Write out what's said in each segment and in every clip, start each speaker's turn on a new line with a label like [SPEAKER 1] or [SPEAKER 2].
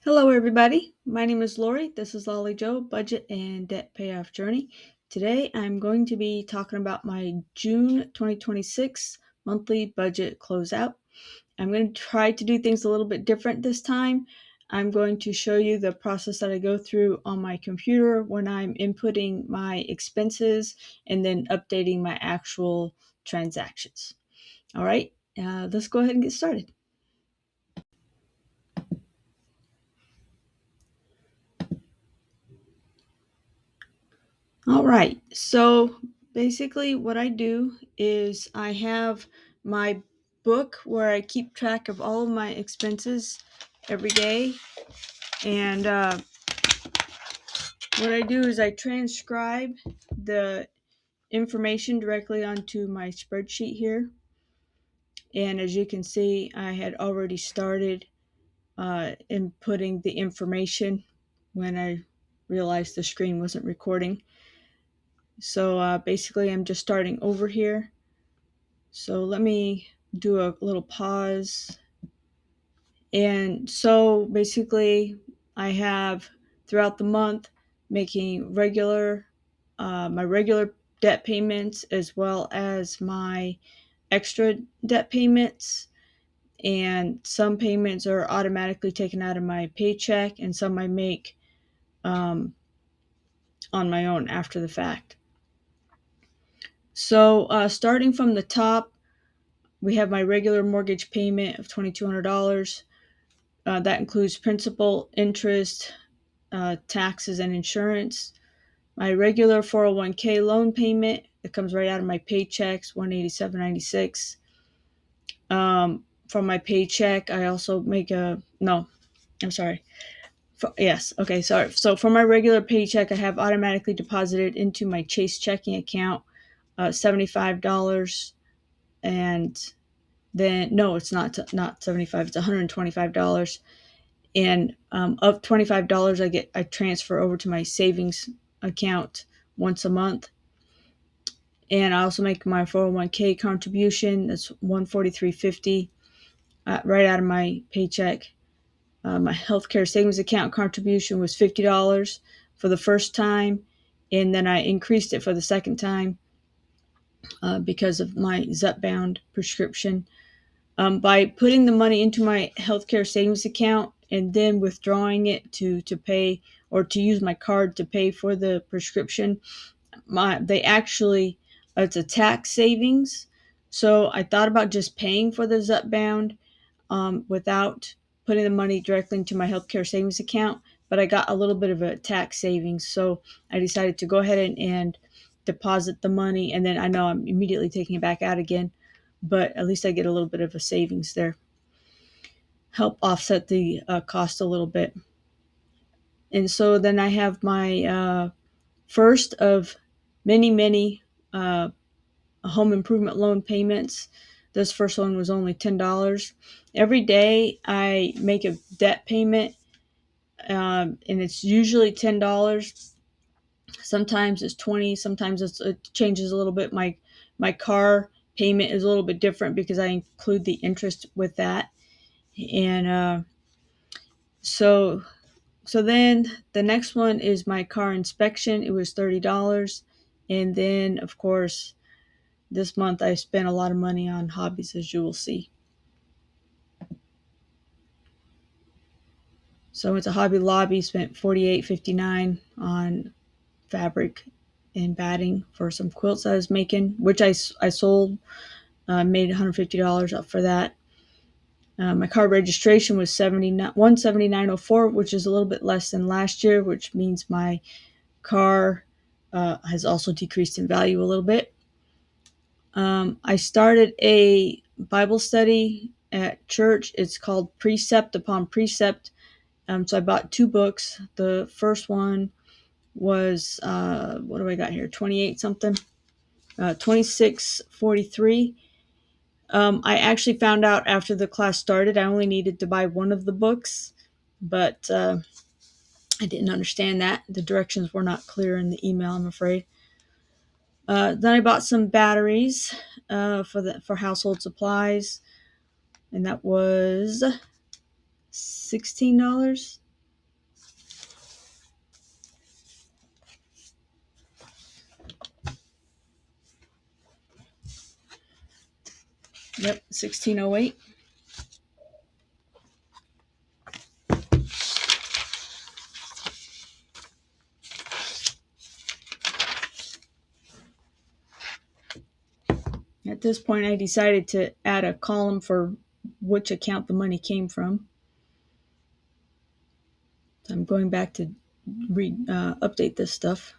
[SPEAKER 1] Hello, everybody. My name is Lori. This is Lolly Joe Budget and Debt Payoff Journey. Today, I'm going to be talking about my June 2026 monthly budget closeout. I'm going to try to do things a little bit different this time. I'm going to show you the process that I go through on my computer when I'm inputting my expenses and then updating my actual transactions. All right, let's go ahead and get started. All right. So basically, what I do is I have my book where I keep track of all of my expenses every day. And what I do is I transcribe the information directly onto my spreadsheet here. And as you can see, I had already started inputting the information when I realized the screen wasn't recording. So basically, I'm just starting over here. So let me do a little pause. And so basically, I have throughout the month making my regular debt payments as well as my extra debt payments. And some payments are automatically taken out of my paycheck, and some I make um, on my own after the fact. So starting from the top, we have my regular mortgage payment of $2,200. That includes principal, interest, taxes, and insurance. My regular 401k loan payment that comes right out of my paychecks, $187.96. From my paycheck, I also make I'm sorry. Yes, okay, sorry. So for my regular paycheck, I have automatically deposited into my Chase checking account $75, and then no, it's not 75. It's $125. And of $25 I transfer over to my savings account once a month. And I also make my 401k contribution. That's $143.50 right out of my paycheck. My healthcare savings account contribution was $50 for the first time, and then I increased it for the second time because of my Zepbound prescription. By putting the money into my healthcare savings account and then withdrawing it to pay or to use my card to pay for the prescription, they actually it's a tax savings. So I thought about just paying for the Zepbound without putting the money directly into my healthcare savings account, but I got a little bit of a tax savings, so I decided to go ahead and deposit the money, and then I know I'm immediately taking it back out again, but at least I get a little bit of a savings there. Help offset the cost a little bit. And so then I have my first of many home improvement loan payments. This first one was only $10. Every day I make a debt payment, and it's usually $10. Sometimes it's 20. Sometimes it changes a little bit. My car payment is a little bit different because I include the interest with that. And so then the next one is my car inspection. It was $30. And then, of course, this month I spent a lot of money on hobbies, as you will see. So I went to Hobby Lobby, spent $48.59 on fabric and batting for some quilts I was making, which I sold, made $150 up for that. My car registration was $179.04, which is a little bit less than last year, which means my car has also decreased in value a little bit. I started a Bible study at church. It's called Precept Upon Precept. So I bought two books. The first one was what do I got here? 28 something, 2643. I actually found out after the class started I only needed to buy one of the books, but I didn't understand that. The directions were not clear in the email, I'm afraid. Then I bought some batteries for household supplies, and that was $16. Yep, 1608. At this point, I decided to add a column for which account the money came from. So I'm going back to update this stuff.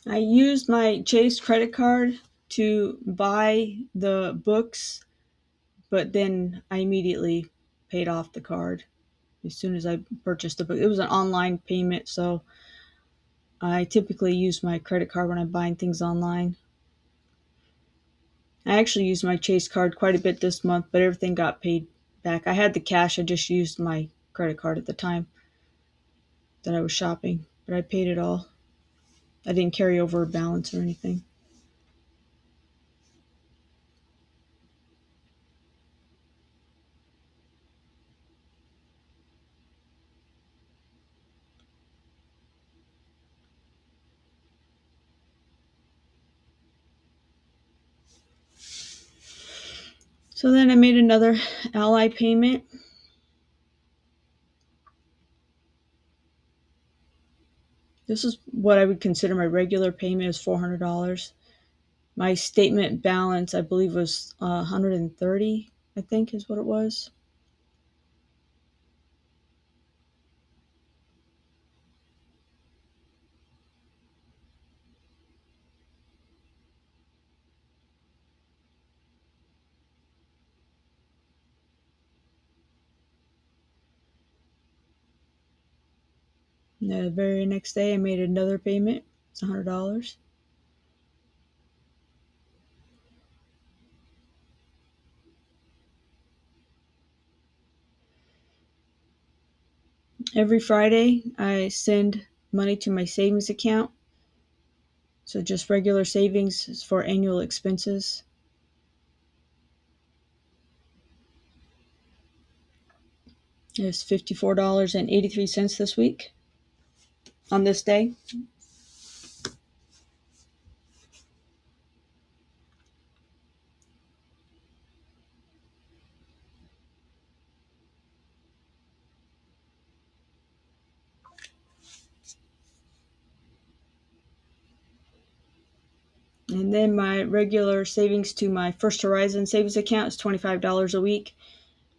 [SPEAKER 1] I used my Chase credit card to buy the books, but then I immediately paid off the card as soon as I purchased the book. It was an online payment, so I typically use my credit card when I'm buying things online. I actually used my Chase card quite a bit this month, but everything got paid back. I had the cash, I just used my credit card at the time that I was shopping, but I paid it all. I didn't carry over a balance or anything. So then I made another Ally payment. This is what I would consider my regular payment is $400. My statement balance, I believe, was 130. I think is what it was. And the very next day, I made another payment. It's $100. Every Friday, I send money to my savings account. So just regular savings for annual expenses. It's $54.83 this week on this day. And then my regular savings to my First Horizon savings account is $25 a week.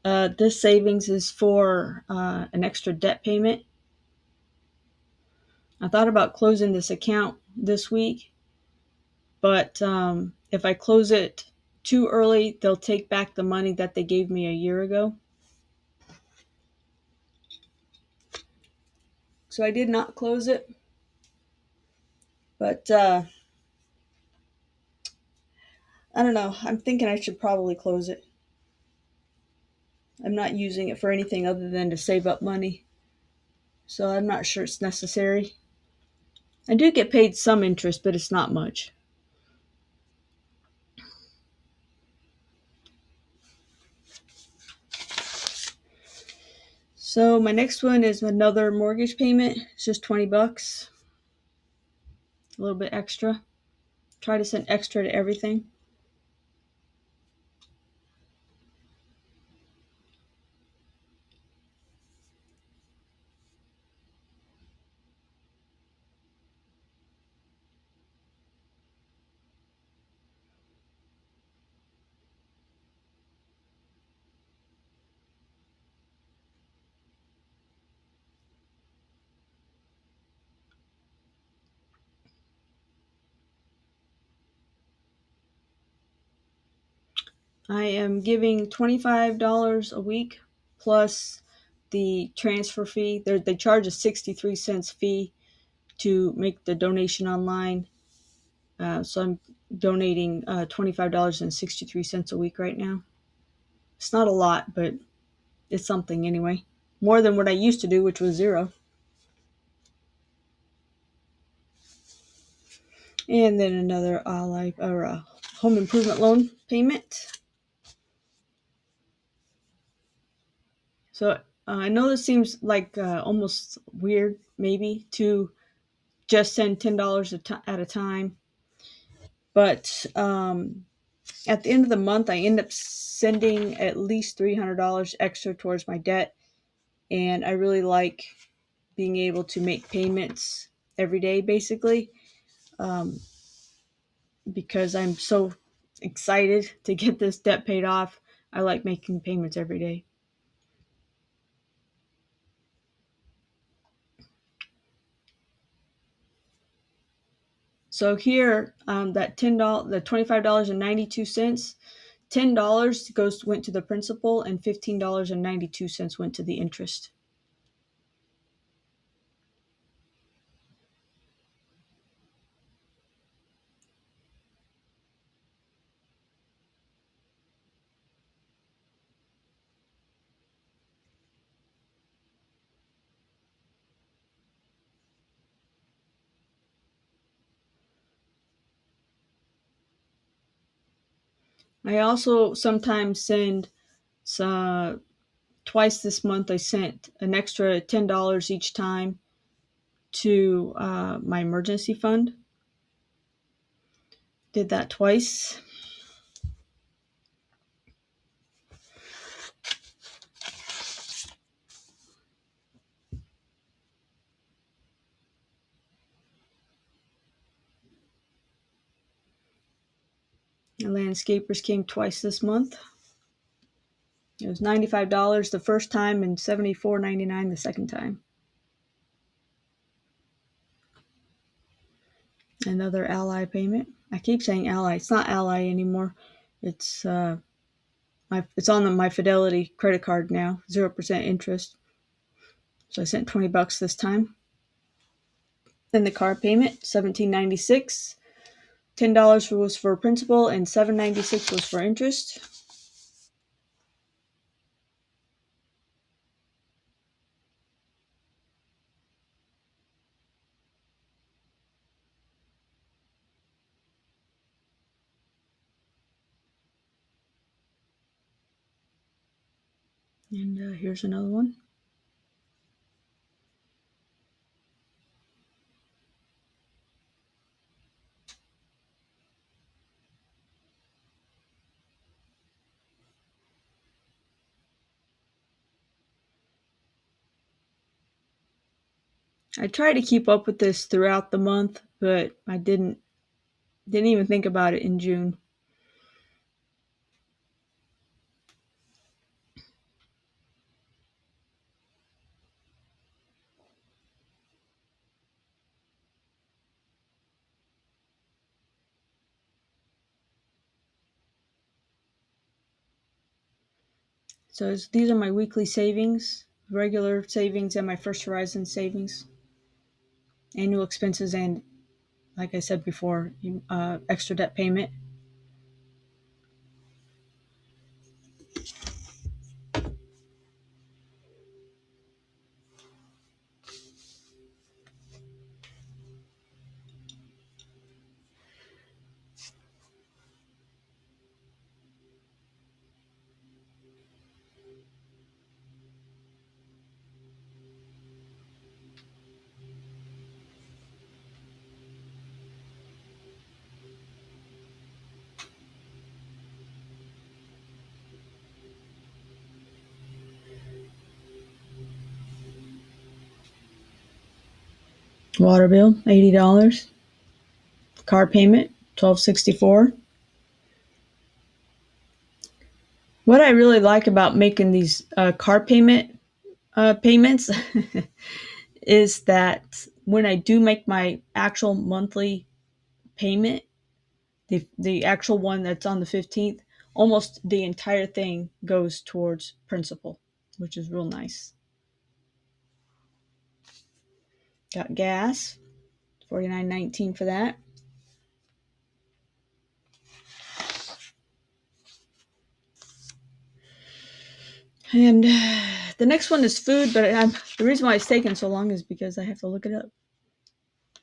[SPEAKER 1] This savings is for an extra debt payment. I thought about closing this account this week, but if I close it too early, they'll take back the money that they gave me a year ago. So I did not close it, but I don't know. I'm thinking I should probably close it. I'm not using it for anything other than to save up money, so I'm not sure it's necessary. I do get paid some interest, but it's not much. So my next one is another mortgage payment. It's just $20, a little bit extra. Try to send extra to everything. I am giving $25 a week plus the transfer fee. They charge a 63 cents fee to make the donation online. So I'm donating $25.63 a week right now. It's not a lot, but it's something anyway. More than what I used to do, which was zero. And then another home improvement loan payment. So I know this seems like almost weird, maybe, to just send $10 at a time, but at the end of the month, I end up sending at least $300 extra towards my debt, and I really like being able to make payments every day, basically, um, because I'm so excited to get this debt paid off. I like making payments every day. So here, that $10, the $25.92, $10 went to the principal, and $15.92 went to the interest. I also sometimes send some. Twice this month, I sent an extra $10 each time to my emergency fund. Did that twice. The landscapers came twice this month. It was $95 the first time and $74.99 the second time. Another Ally payment. I keep saying Ally. It's not Ally anymore. It's it's on my Fidelity credit card now. 0% interest. So I sent $20 this time. Then the car payment, $17.96. $10 was for principal and $7.96 was for interest. And here's another one. I try to keep up with this throughout the month, but I didn't even think about it in June. So these are my weekly savings, regular savings, and my First Horizon savings, annual expenses, and like I said before, extra debt payment. Water bill, $80. Car payment, $12.64. What I really like about making these car payments is that when I do make my actual monthly payment, the actual one that's on the 15th, almost the entire thing goes towards principal, which is real nice. Got gas, $49.19 for that. And the next one is food, but the reason why it's taking so long is because I have to look it up.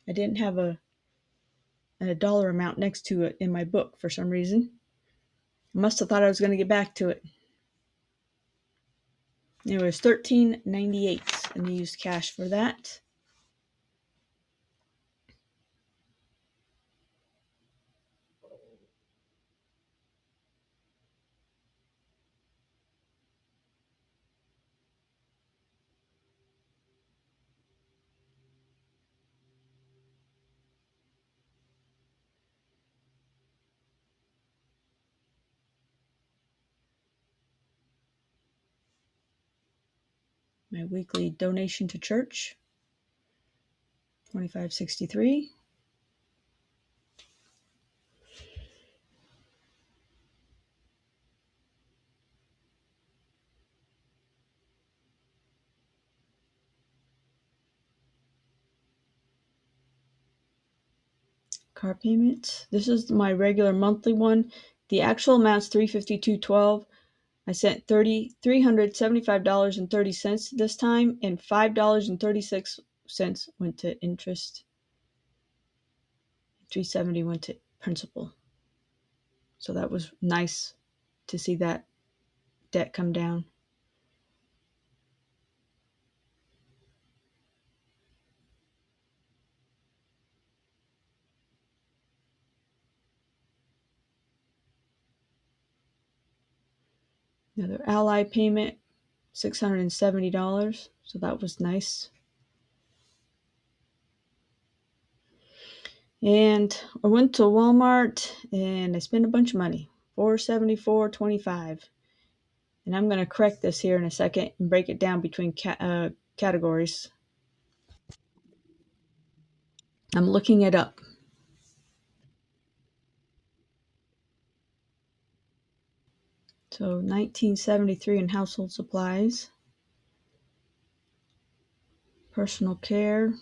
[SPEAKER 1] I didn't have a dollar amount next to it in my book for some reason. I must have thought I was going to get back to it. It was $13.98, and I used cash for that. My weekly donation to church, $25.63. Car payment. This is my regular monthly one. The actual amount's $352.12. I sent $375.30 this time, and $5.36 went to interest. $370 went to principal. So that was nice to see that debt come down. Another Ally payment, $670. So that was nice. And I went to Walmart and I spent a bunch of money, $474.25. And I'm going to correct this here in a second and break it down between categories. I'm looking it up. So 1973 in household supplies, personal care,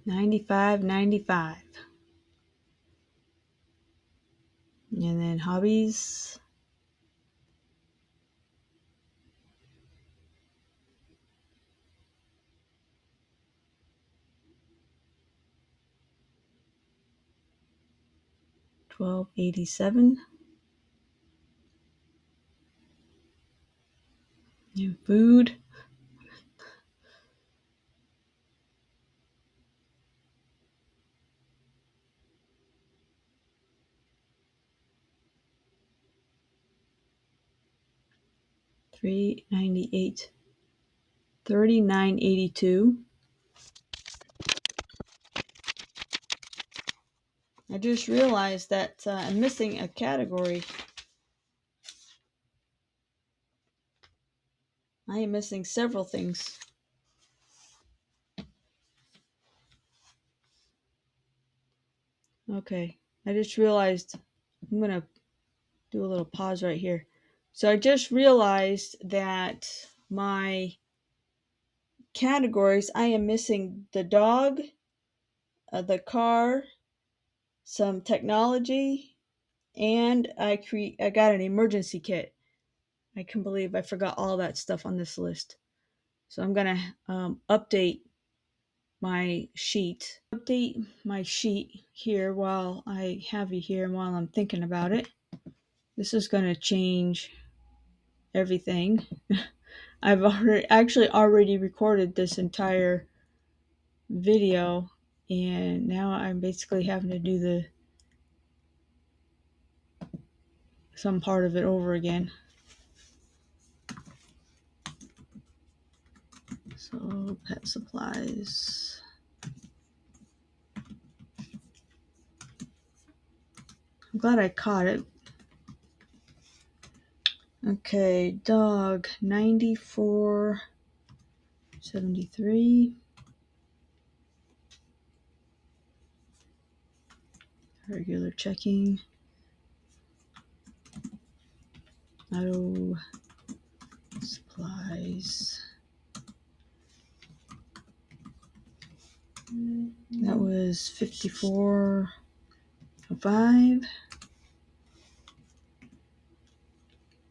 [SPEAKER 1] $95.95. And then hobbies, $12.87. And food, $3.98. $39.82. I just realized that I'm missing a category. I am missing several things. Okay, I just realized I'm going to do a little pause right here. So I just realized that my categories, I am missing the dog, the car, some technology, and I got an emergency kit. I can believe I forgot all that stuff on this list. So I'm going to update my sheet. Update my sheet here while I have you here and while I'm thinking about it. This is going to change everything. I've already recorded this entire video, and now I'm basically having to do some part of it over again. So pet supplies. I'm glad I caught it. Okay, dog 94.73. Regular checking. Auto supplies. That was 54.05.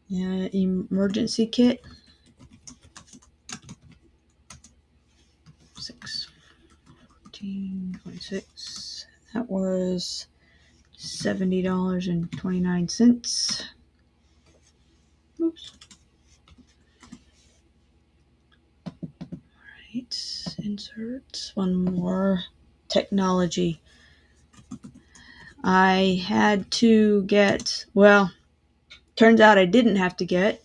[SPEAKER 1] Yeah, emergency kit. 614.26. That was $70.29. Oops. Right, insert one more technology. I had to get, well, turns out I didn't have to get,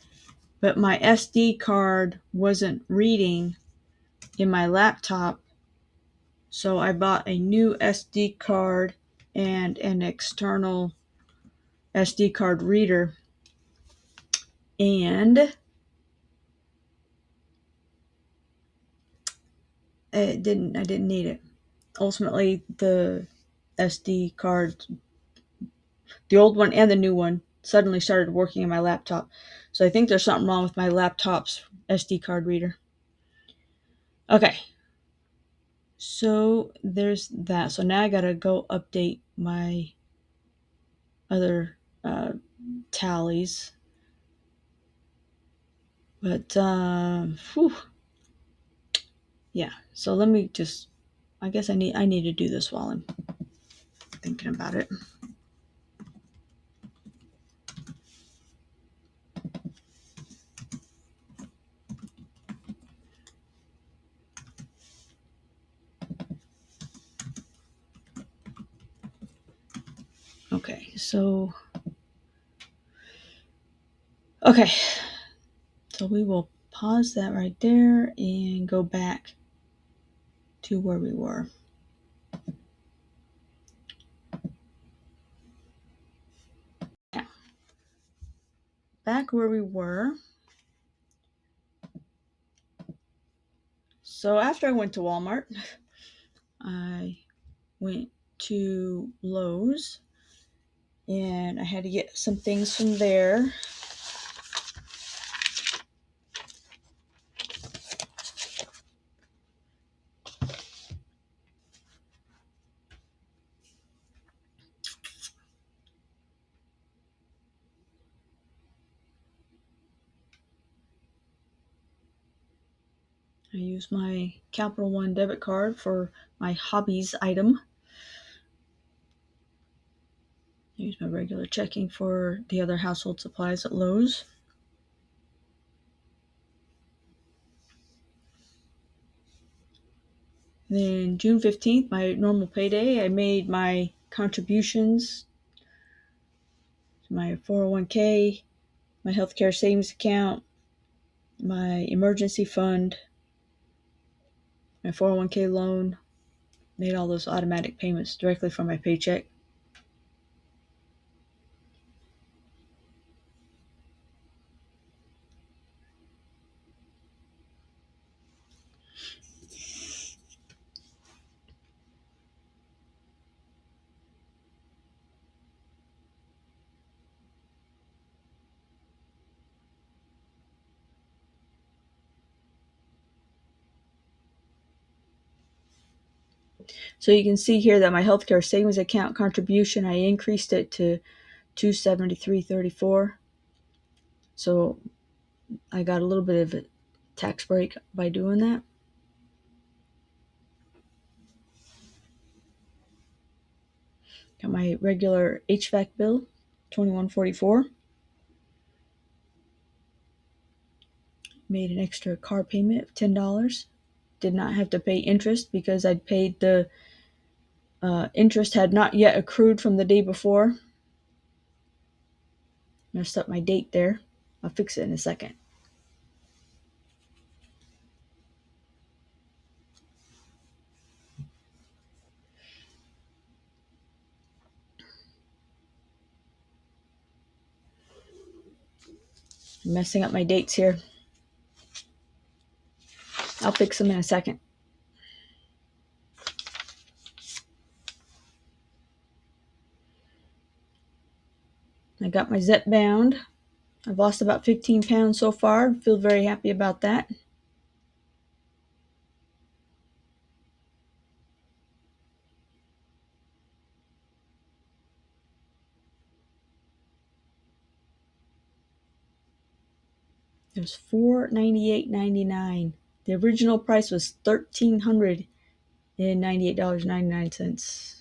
[SPEAKER 1] but my SD card wasn't reading in my laptop. So I bought a new SD card and an external SD card reader. And I didn't need it. Ultimately, the SD card, the old one and the new one, suddenly started working in my laptop. So I think there's something wrong with my laptop's SD card reader. Okay. So there's that. So now I gotta go update my other tallies. But yeah. So let me just. I guess I need to do this while I'm thinking about it. Okay. So we will pause that right there and go back to where we were. Yeah. Back where we were. So after I went to Walmart, I went to Lowe's and I had to get some things from there. I used my Capital One debit card for my hobbies item. I used my regular checking for the other household supplies at Lowe's. Then June 15th, my normal payday, I made my contributions to my 401k, my healthcare savings account, my emergency fund, my 401k loan, made all those automatic payments directly from my paycheck. So you can see here that my healthcare savings account contribution, I increased it to $273.34. So I got a little bit of a tax break by doing that. Got my regular HVAC bill, $21.44. Made an extra car payment of $10. Did not have to pay interest because I'd paid the interest had not yet accrued from the day before. Messed up my date there. I'll fix it in a second. I'm messing up my dates here. I'll fix them in a second. I got my Zep bound. I've lost about 15 pounds so far. Feel very happy about that. It was $498.99. The original price was $1,398.99.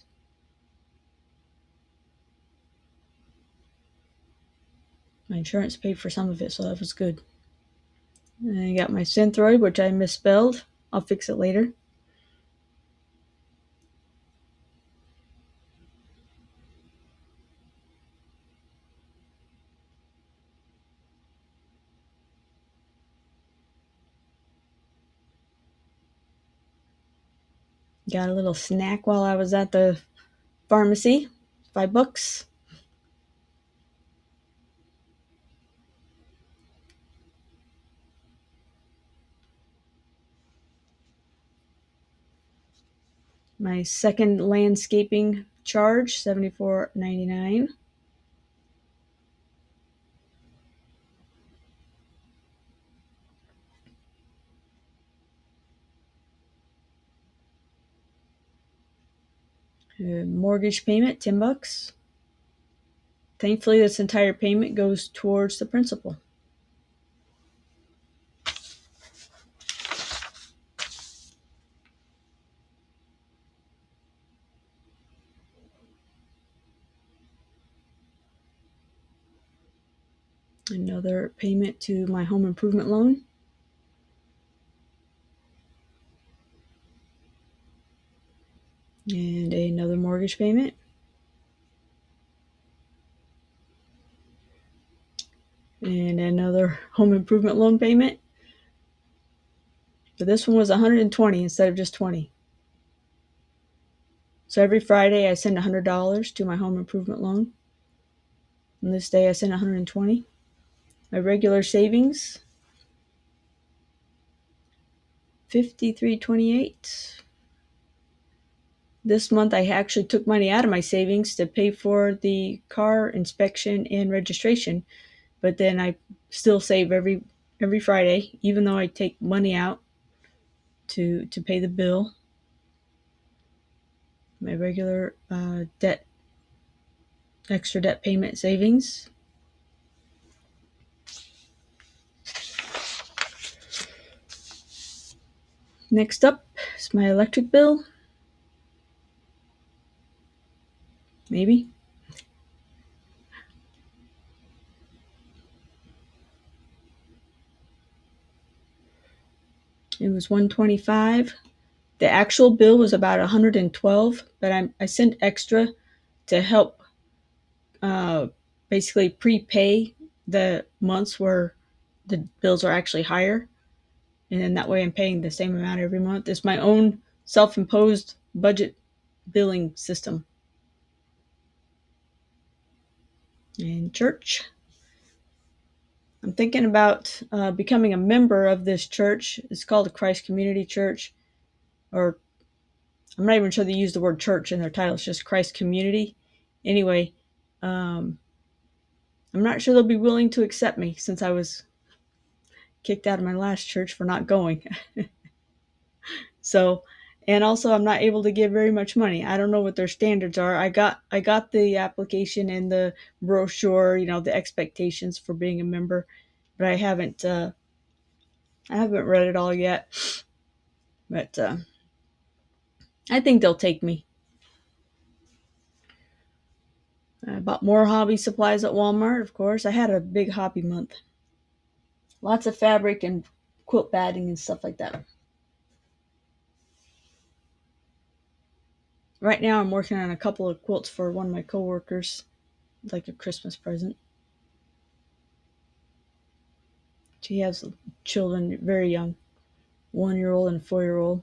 [SPEAKER 1] My insurance paid for some of it, so that was good. And I got my Synthroid, which I misspelled. I'll fix it later. Got a little snack while I was at the pharmacy. $5. My second landscaping charge, $74.99. Mortgage payment, $10. Thankfully, this entire payment goes towards the principal. Another payment to my home improvement loan. And another mortgage payment. And another home improvement loan payment. But this one was 120 instead of just 20. So every Friday I send $100 to my home improvement loan. And this day I send 120. My regular savings, $53.28. This month I actually took money out of my savings to pay for the car inspection and registration, but then I still save every Friday, even though I take money out to pay the bill. My regular extra debt payment savings. Next up is my electric bill. Maybe. It was $125. The actual bill was about $112, but I sent extra to help basically prepay the months where the bills are actually higher. And then that way I'm paying the same amount every month. It's my own self-imposed budget billing system. And church. I'm thinking about becoming a member of this church. It's called a Christ Community Church, or I'm not even sure they use the word church in their title. It's just Christ Community. Anyway, I'm not sure they'll be willing to accept me since I was kicked out of my last church for not going. So, and also I'm not able to give very much money. I don't know what their standards are. I got the application and the brochure, the expectations for being a member, but I haven't read it all yet. But I think they'll take me. I bought more hobby supplies at Walmart, of course. I had a big hobby month. Lots of fabric and quilt batting and stuff like that. Right now I'm working on a couple of quilts for one of my coworkers, like a Christmas present. She has children very young, 1-year-old and a 4-year-old.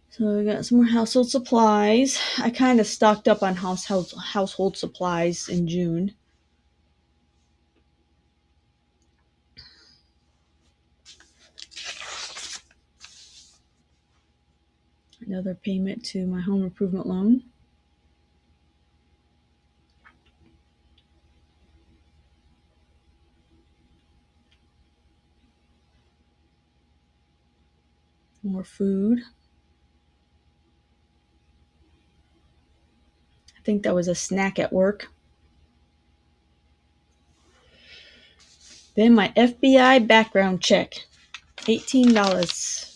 [SPEAKER 1] So we got some more household supplies. I kind of stocked up on household supplies in June. Another payment to my home improvement loan. More food. I think that was a snack at work. Then my FBI background check, $18.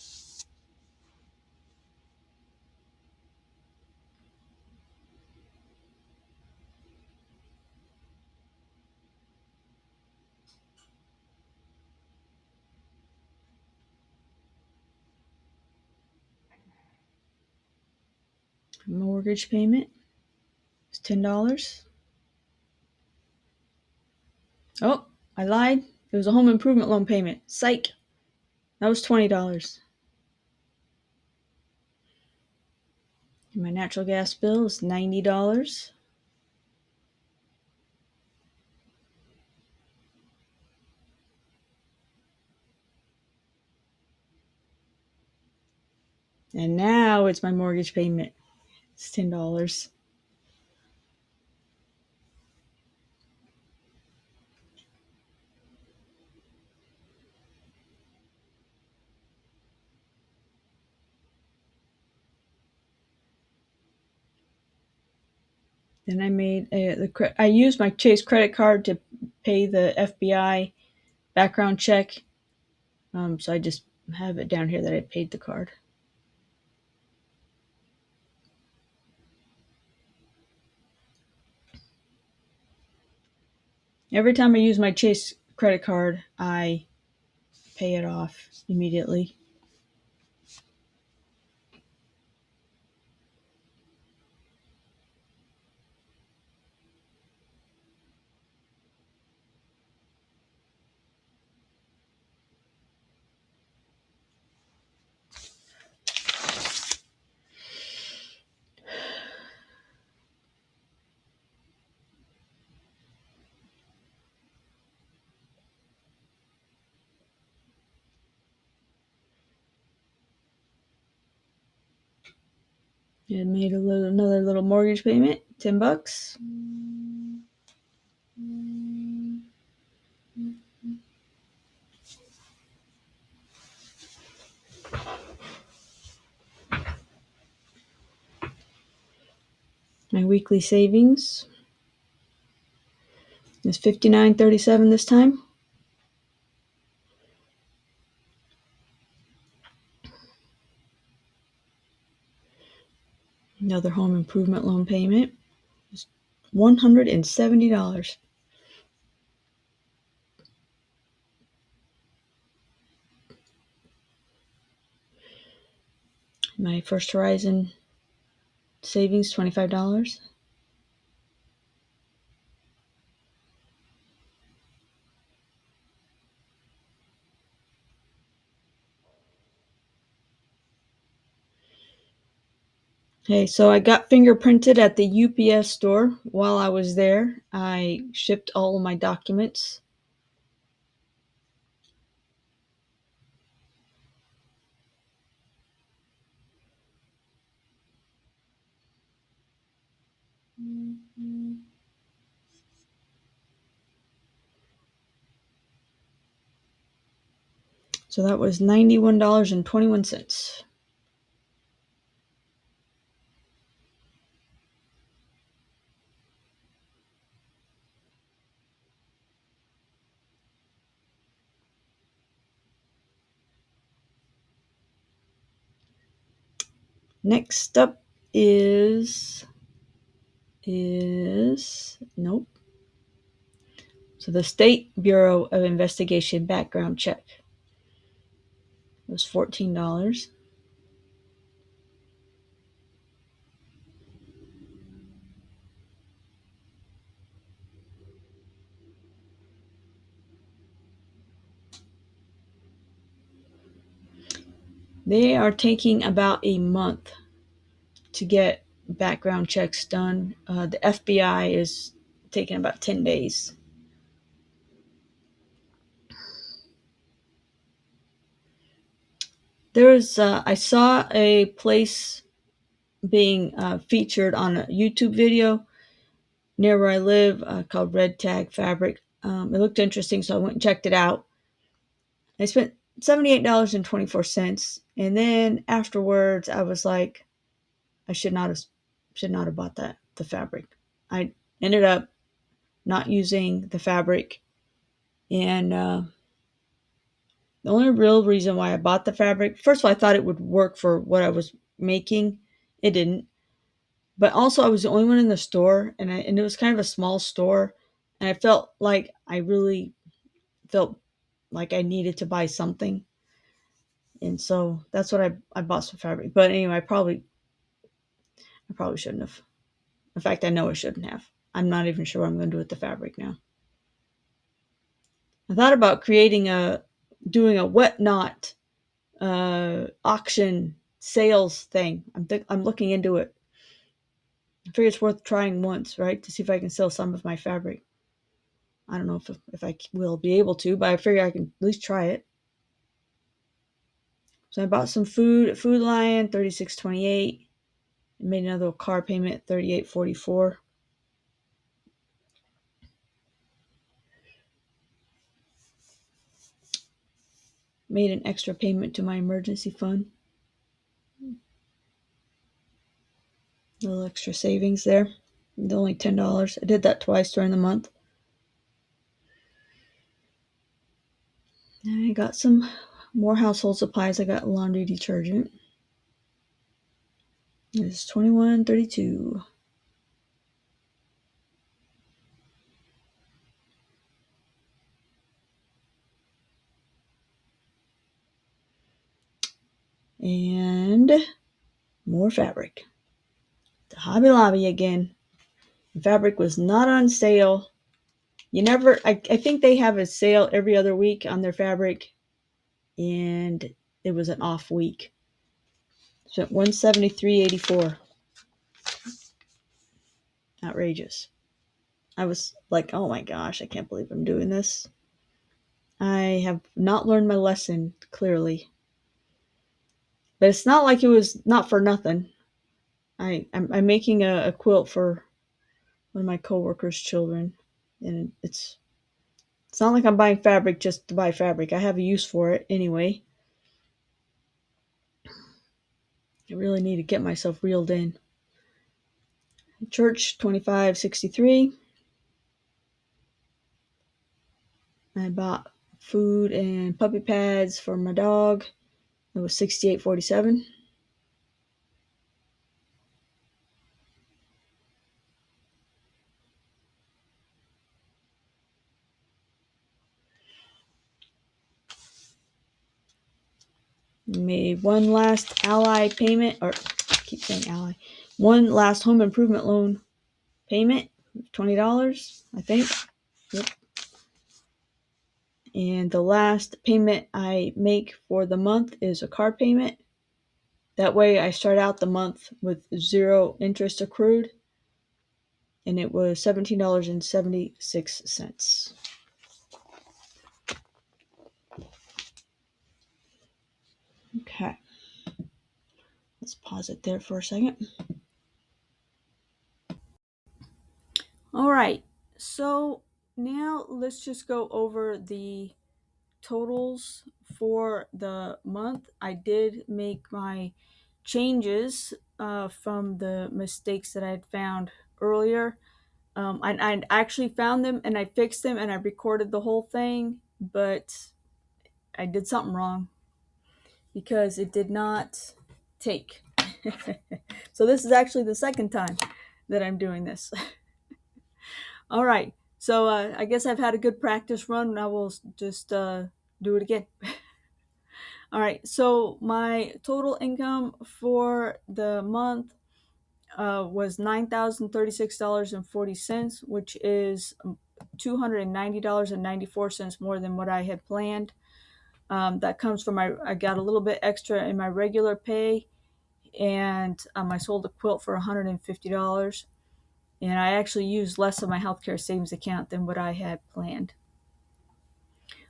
[SPEAKER 1] Mortgage payment is $10. Oh, I lied. It was a home improvement loan payment. Psych. That was $20. And my natural gas bill is $90. And now it's my mortgage payment. It's $10. Then I made I used my Chase credit card to pay the FBI background check. So I just have it down here that I paid the card. Every time I use my Chase credit card, I pay it off immediately. And made another little mortgage payment, $10. My weekly savings is $59.37 this time. Another home improvement loan payment is $170. My First Horizon savings, $25. Hey, so I got fingerprinted at the UPS store while I was there. I shipped all of my documents. So that was $91.21. Next up is nope. So the State Bureau of Investigation background check was $14. They are taking about a month to get background checks done. The FBI is taking about 10 days. I saw a place being featured on a YouTube video near where I live called Red Tag Fabric. It looked interesting, so I went and checked it out. I spent $78.24, and then afterwards, I was like, I should not have bought the fabric. I ended up not using the fabric, and the only real reason why I bought the fabric, first of all, I thought it would work for what I was making. It didn't. But also, I was the only one in the store, and it was kind of a small store, and I felt like I really felt like I needed to buy something, and so that's what I bought some fabric. But anyway, I probably shouldn't have. In fact, I know I shouldn't have. I'm not even sure what I'm going to do with the fabric now. I thought about doing a whatnot auction sales thing. I'm looking into it. I figure it's worth trying once, right, to see if I can sell some of my fabric. I don't know if I will be able to, but I figure I can at least try it. So I bought some food at Food Lion, $36.28. Made another car payment, $38.44. Made an extra payment to my emergency fund. A little extra savings there. Only $10. I did that twice during the month. And I got some more household supplies. I got laundry detergent. It's $21.32. And more fabric. To Hobby Lobby again. The fabric was not on sale. I think they have a sale every other week on their fabric, and it was an off week. So $173.84. Outrageous. I was like, oh my gosh, I can't believe I'm doing this. I have not learned my lesson clearly. But it's not like it was not for nothing. I'm making a quilt for one of my coworkers' children, and it's not like I'm buying fabric just to buy fabric. I have a use for it anyway. I really need to get myself reeled in. Church, $25.63. I bought food and puppy pads for my dog. It was $68.47. Made one last Ally payment, or I keep saying Ally. One last home improvement loan payment, $20, I think. Yep. And the last payment I make for the month is a car payment. That way I start out the month with zero interest accrued, and it was $17.76. Okay. Let's pause it there for a second. All right. So now let's just go over the totals for the month. I did make my changes from the mistakes that I had found earlier. I actually found them and I fixed them and I recorded the whole thing, but I did something wrong because it did not take. So this is actually the second time that I'm doing this. All right. So I guess I've had a good practice run and I will just do it again. All right. So my total income for the month was $9,036.40, which is $290.94 more than what I had planned. That comes from I got a little bit extra in my regular pay, and I sold a quilt for $150. And I actually used less of my healthcare savings account than what I had planned.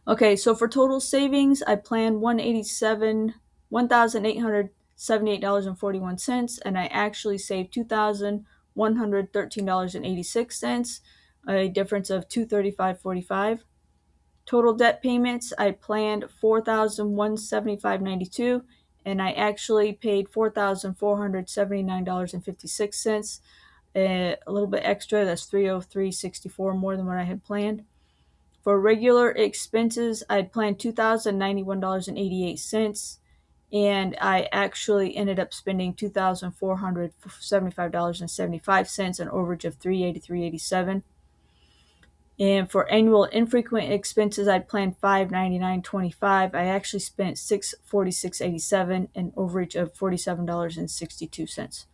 [SPEAKER 1] Okay, so for total savings, I planned $1,878.41, and I actually saved $2,113.86, a difference of $235.45. Total debt payments, I planned $4,175.92, and I actually paid $4,479.56. A little bit extra, that's $303.64 more than what I had planned. For regular expenses, I'd planned $2,091.88, and I actually ended up spending $2,475.75, an overage of $383.87. And for annual infrequent expenses, I planned $599.25. I actually spent $646.87, an overage of $47.62.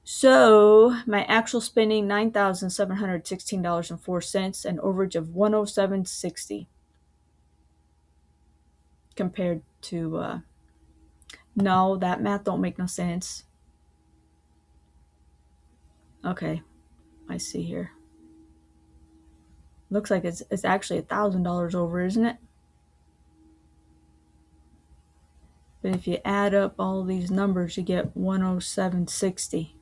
[SPEAKER 1] So my actual spending $9,716.04, an overage of $107.60 compared to no, that math don't make no sense. Okay, I see here. Looks like it's actually $1,000 over, isn't it? But if you add up all these numbers, you get 107.60.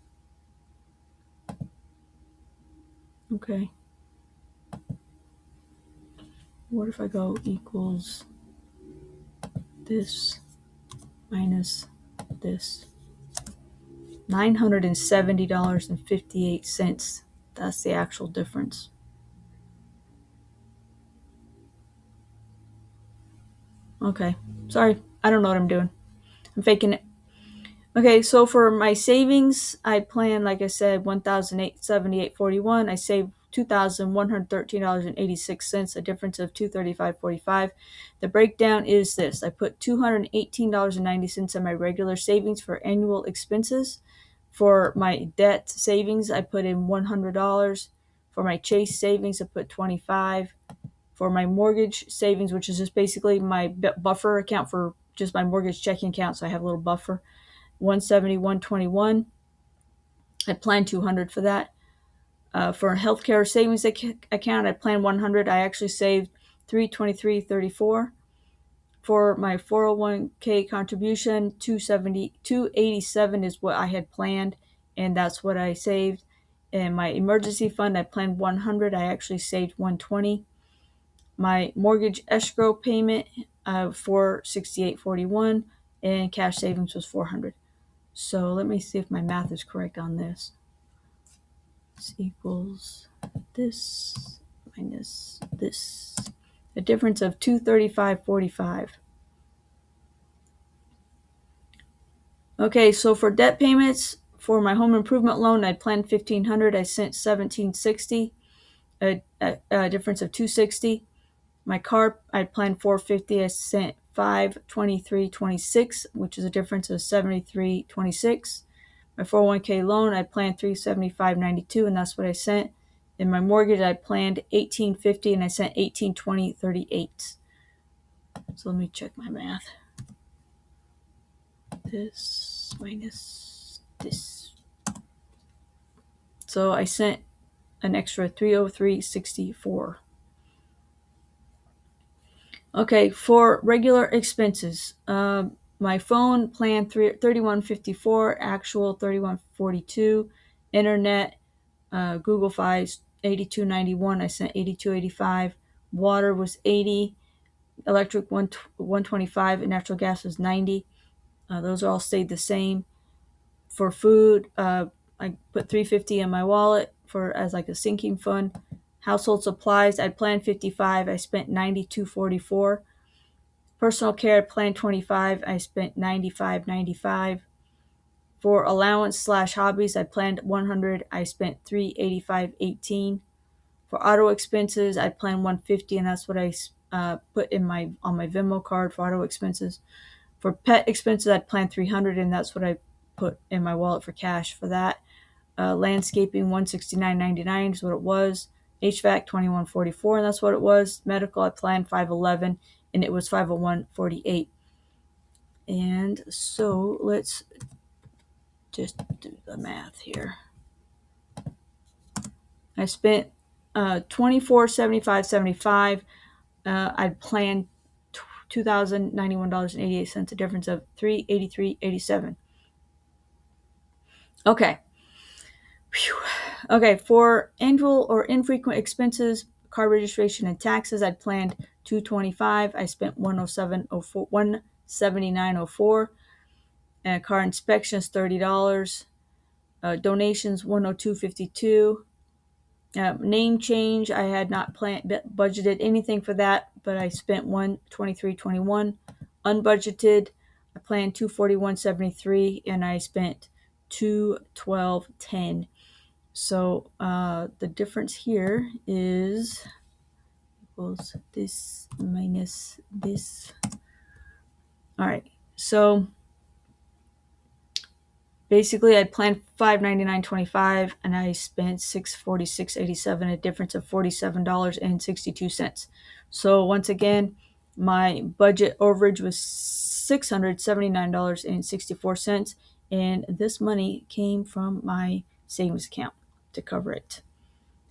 [SPEAKER 1] Okay. What if I go equals this minus this? $970.58. That's the actual difference. Okay. Sorry. I don't know what I'm doing. I'm faking it. Okay, so for my savings, I plan, like I said, $1,878.41. I saved $2,113.86, a difference of $235.45. The breakdown is this: I put $218.90 in my regular savings for annual expenses. For my debt savings, I put in $100. For my Chase savings, I put $25. For my mortgage savings, which is just basically my buffer account for just my mortgage checking account, so I have a little buffer, 171.21. I plan 200 for that. For a healthcare savings account, I plan 100. I actually saved 323.34. For my 401k contribution, 287 is what I had planned, and that's what I saved. And my emergency fund, I planned 100. I actually saved 120. My mortgage escrow payment, 468.41, and cash savings was 400. So let me see if my math is correct on this. This equals this minus this. A difference of 235.45. Okay, so for debt payments, for my home improvement loan, I planned 1,500. I sent 1,760, a difference of 260. My car, I planned 450. I sent 523.26, which is a difference of 73.26. My 401k loan, I planned 375.92, and that's what I sent. In my mortgage, I planned 1850, and I sent 1820.38. So let me check my math. This minus this. So I sent an extra 303.64. Okay, for regular expenses, my phone plan 3154, actual 3142, internet, Google Files 8291. I sent 8285. Water was 80, electric 125, and natural gas was 90. Those all stayed the same. For food, I put 350 in my wallet for as like a sinking fund. Household supplies, I planned 55. I spent 92.44. Personal care, I planned 25. I spent 95.95. For allowance slash hobbies, I planned 100. I spent 385.18. For auto expenses, I planned 150, and that's what I put in my on my Venmo card for auto expenses. For pet expenses, I planned 300, and that's what I put in my wallet for cash for that. Landscaping, 169.99 is what it was. HVAC, 21.44, and that's what it was. Medical, I planned 511, and it was 501.48. And so let's just do the math here. I spent 24.75.75. I planned $2,091.88, a difference of $383.87. Okay. Whew. Okay, for annual or infrequent expenses, car registration and taxes, I'd planned $225. I spent $179.04. Car inspections, $30. Donations, $102.52. Name change, I had not budgeted anything for that, but I spent $123.21. Unbudgeted, I planned $241.73, and I spent $212.10. So the difference here is equals this minus this. All right, so basically I'd planned $599.25 and I spent $646.87, a difference of $47.62. So once again, my budget overage was $679.64, and this money came from my savings account to cover it.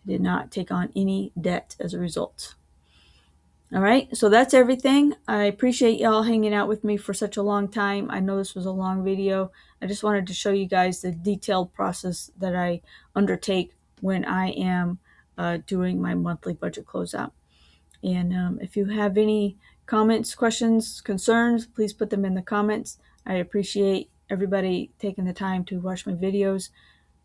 [SPEAKER 1] I did not take on any debt as a result. All right, so that's everything. I appreciate y'all hanging out with me for such a long time. I know this was a long video. I just wanted to show you guys the detailed process that I undertake when I am doing my monthly budget closeout. And if you have any comments, questions, concerns, please put them in the comments. I appreciate everybody taking the time to watch my videos.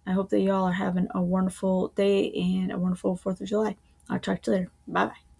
[SPEAKER 1] I hope that y'all are having a wonderful day and a wonderful 4th of July. I'll talk to you later. Bye-bye.